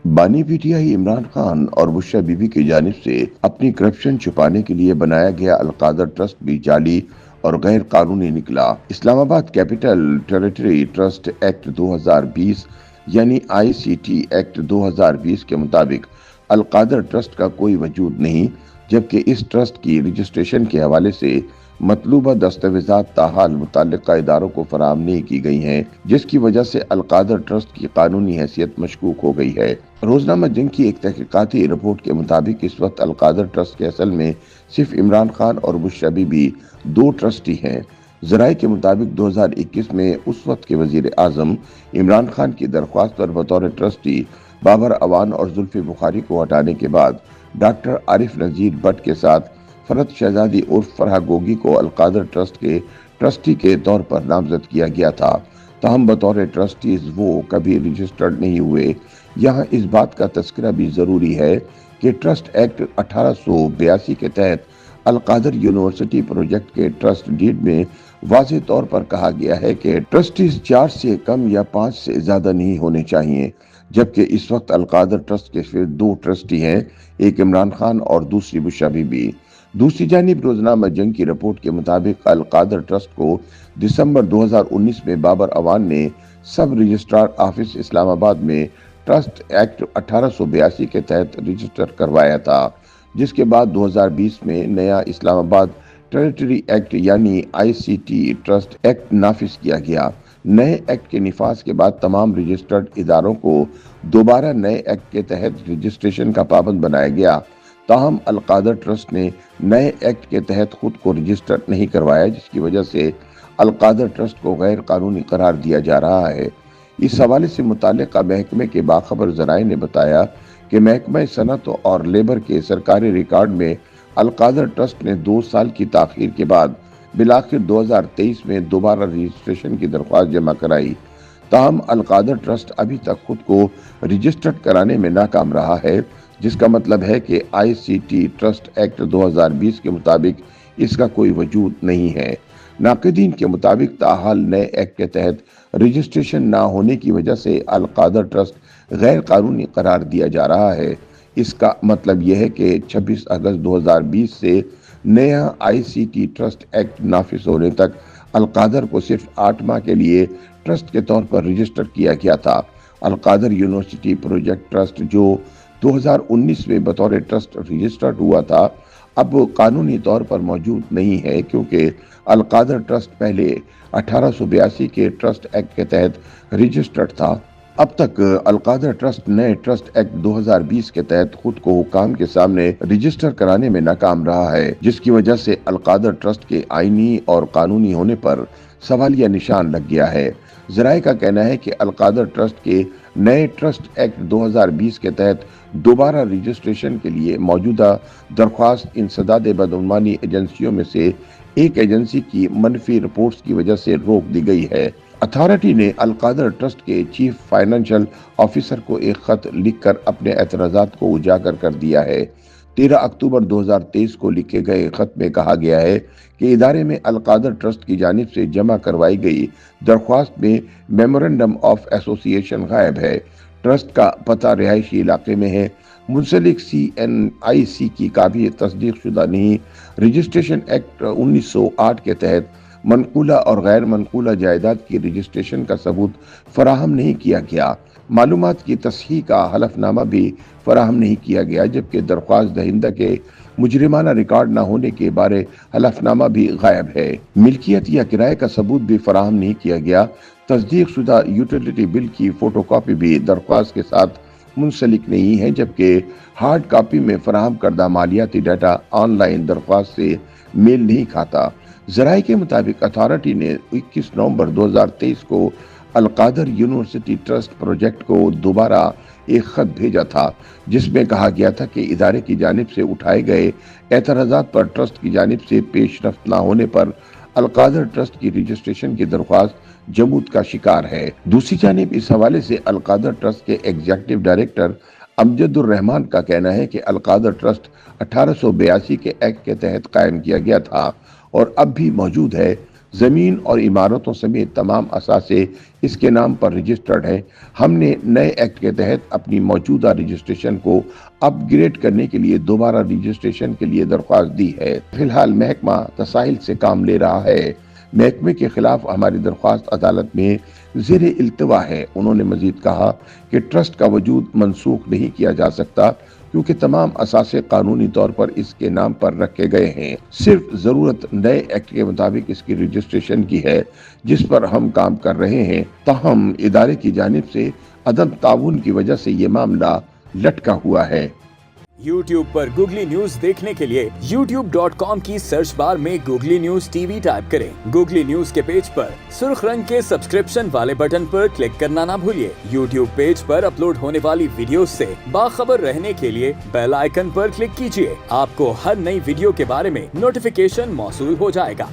بانی P T I Imran Khan اور بشرا be be کی جانب سے اپنی کرپشن چھپانے کے لیے بنایا گیا القادر ٹرسٹ بھی جعلی اور غیر قانونی نکلا۔ اسلام آباد کیپٹل ٹیریٹری ٹرسٹ ایکٹ 2020 یعنی آئی سی ٹی ایکٹ 2020 کے مطابق القادر ٹرسٹ کا کوئی وجود نہیں، جبکہ اس ٹرسٹ کی رجسٹریشن کے حوالے سے مطلوبہ دستاویزات تاحال متعلقہ اداروں کو فراہم نہیں کی گئی ہیں، جس کی وجہ سے القادر ٹرسٹ کی قانونی حیثیت مشکوک ہو گئی ہے۔ روزنامہ جنگ کی ایک تحقیقاتی رپورٹ کے مطابق اس وقت القادر ٹرسٹ کے اصل میں صرف عمران خان اور بشرا بی بی دو ٹرسٹی ہیں۔ ذرائع کے مطابق 2021 میں اس وقت کے وزیر اعظم عمران خان کی درخواست پر بطور ٹرسٹی بابر اعوان اور زلفی بخاری کو ہٹانے کے بعد ڈاکٹر عارف نذیر بٹ کے ساتھ فرحت شہزادی عرف فرحہ گوگی کو القادر ٹرسٹ کے ٹرسٹی کے طور پر نامزد کیا گیا تھا، تاہم بطور ٹرسٹیز وہ کبھی رجسٹرڈ نہیں ہوئے۔ یہاں اس بات کا تذکرہ بھی ضروری ہے کہ ٹرسٹ ایکٹ 1882 کے تحت القادر یونیورسٹی پروجیکٹ کے ٹرسٹ ڈیڈ میں واضح طور پر کہا گیا ہے کہ ٹرسٹیز 4 سے کم یا 5 سے زیادہ نہیں ہونے چاہیے، جبکہ اس وقت القادر ٹرسٹ کے صرف 2 ٹرسٹی ہیں، ایک عمران خان اور دوسری بشرا بی بی۔ دوسری جانب روزنامہ جنگ کی رپورٹ کے مطابق القادر ٹرسٹ کو دسمبر 2019 میں بابر اعوان نے سب رجسٹرار آفس اسلام آباد میں ٹرسٹ ایکٹ 1882 کے تحت رجسٹر کروایا تھا، جس کے بعد 2020 میں نیا اسلام آباد ٹیریٹری ایکٹ یعنی آئی سی ٹی ٹرسٹ ایکٹ نافذ کیا گیا۔ نئے ایکٹ کے نفاذ کے بعد تمام رجسٹرڈ اداروں کو دوبارہ نئے ایکٹ کے تحت رجسٹریشن کا پابند بنایا گیا، تاہم القادر ٹرسٹ نے نئے ایکٹ کے تحت خود کو رجسٹر نہیں کروایا، جس کی وجہ سے القادر ٹرسٹ کو غیر قانونی قرار دیا جا رہا ہے۔ اس حوالے سے متعلقہ محکمے کے باخبر ذرائع نے بتایا کہ محکمہ صنعت اور لیبر کے سرکاری ریکارڈ میں القادر ٹرسٹ نے 2 سال کی تاخیر کے بعد بالآخر 2023 میں دوبارہ رجسٹریشن کی درخواست جمع کرائی، تاہم القادر ٹرسٹ ابھی تک خود کو رجسٹرڈ کرانے میں ناکام رہا ہے، جس کا مطلب ہے کہ آئی سی ٹی ٹرسٹ ایکٹ 2020 کے مطابق اس کا کوئی وجود نہیں ہے۔ ناقدین کے مطابق تاحال نئے ایکٹ کے تحت رجسٹریشن نہ ہونے کی وجہ سے القادر ٹرسٹ غیر قانونی قرار دیا جا رہا ہے۔ اس کا مطلب یہ ہے کہ 26 اگست 2020 سے نیا آئی سی ٹی ٹرسٹ ایکٹ نافذ ہونے تک القادر کو صرف 8 ماہ کے لیے ٹرسٹ کے طور پر رجسٹر کیا گیا تھا۔ القادر یونیورسٹی پروجیکٹ ٹرسٹ جو 2019 میں بطور ٹرسٹ رجسٹرڈ ہوا تھا، اب قانونی طور پر موجود نہیں ہے، کیونکہ القادر ٹرسٹ پہلے 1882 کے ٹرسٹ ایکٹ کے تحت رجسٹرڈ تھا۔ اب تک القادر ٹرسٹ نئے ٹرسٹ ایکٹ 2020 کے تحت خود کو حکام کے سامنے رجسٹر کرانے میں ناکام رہا ہے، جس کی وجہ سے القادر ٹرسٹ کے آئینی اور قانونی ہونے پر سوالیہ نشان لگ گیا ہے۔ ذرائع کا کہنا ہے کہ القادر ٹرسٹ کے نئے ٹرسٹ ایکٹ 2020 کے تحت دوبارہ رجسٹریشن کے لیے موجودہ درخواست انسداد بدعنوانی ایجنسیوں میں سے ایک ایجنسی کی منفی رپورٹس کی وجہ سے روک دی گئی ہے۔ اتھارٹی نے القادر ٹرسٹ کے چیف فائنانشل آفیسر کو ایک خط لکھ کر اپنے اعتراضات کو اجاگر کر دیا ہے۔ 13 اکتوبر 2023 کو لکھے گئے خط میں کہا گیا ہے کہ ادارے میں القادر ٹرسٹ کی جانب سے جمع کروائی گئی درخواست میں میمورنڈم آف ایسوسی ایشن غائب ہے۔ ٹرسٹ کا پتہ رہائشی علاقے میں ہے، منسلک CNIC کی کاپی تصدیق شدہ نہیں۔ رجسٹریشن ایکٹ 1908 کے تحت منقولہ اور غیر منقولہ جائیداد کی رجسٹریشن کا ثبوت فراہم نہیں کیا گیا۔ معلومات کی تصحیح کا حلف نامہ بھی فراہم نہیں کیا گیا، جبکہ درخواست دہندہ کے مجرمانہ ریکارڈ نہ ہونے کے بارے حلف نامہ بھی غائب ہے۔ ملکیت یا کرائے کا ثبوت بھی فراہم نہیں کیا گیا۔ تصدیق شدہ یوٹیلیٹی بل کی فوٹو کاپی بھی درخواست کے ساتھ منسلک نہیں ہے، جبکہ ہارڈ کاپی میں فراہم کردہ مالیاتی ڈیٹا آن لائن درخواست سے میل نہیں کھاتا۔ ذرائع کے مطابق اتھارٹی نے 21 نومبر 2023 کو القادر یونیورسٹی ٹرسٹ پروجیکٹ کو دوبارہ ایک خط بھیجا تھا، جس میں کہا گیا تھا کہ ادارے کی جانب سے اٹھائے گئے اعتراضات پر ٹرسٹ کی جانب سے پیش رفت نہ ہونے پر القادر ٹرسٹ کی رجسٹریشن کی درخواست جمود کا شکار ہے۔ دوسری جانب اس حوالے سے القادر ٹرسٹ کے ایگزیکٹو ڈائریکٹر امجد الرحمان کا کہنا ہے کہ القادر ٹرسٹ 1882 کے ایکٹ کے تحت قائم کیا گیا تھا اور اب بھی موجود ہے۔ زمین اور عمارتوں سمیت تمام اثاثے اس کے نام پر رجسٹرڈ ہیں۔ ہم نے نئے ایکٹ کے تحت اپنی موجودہ رجسٹریشن کو اپ گریڈ کرنے کے لیے دوبارہ رجسٹریشن کے لیے درخواست دی ہے۔ فی الحال محکمہ تساہل سے کام لے رہا ہے۔ محکمے کے خلاف ہماری درخواست عدالت میں زیر التوا ہے۔ انہوں نے مزید کہا کہ ٹرسٹ کا وجود منسوخ نہیں کیا جا سکتا کیونکہ تمام اثاثے قانونی طور پر اس کے نام پر رکھے گئے ہیں۔ صرف ضرورت نئے ایکٹ کے مطابق اس کی رجسٹریشن کی ہے جس پر ہم کام کر رہے ہیں۔ تاہم ادارے کی جانب سے عدم تعاون کی وجہ سے یہ معاملہ لٹکا ہوا ہے۔ YouTube پر گوگلی نیوز دیکھنے کے لیے youtube.com کی سرچ بار میں googly news T V type کریں۔ گوگلی نیوز کے پیج پر سرخ رنگ کے سبسکرپشن والے بٹن پر کلک کرنا نہ بھولیے۔ YouTube پیج پر اپلوڈ ہونے والی ویڈیوز سے باخبر رہنے کے لیے بیل آئیکن پر کلک کیجیے۔ آپ کو ہر نئی ویڈیو کے بارے میں نوٹیفیکیشن موصول ہو جائے گا۔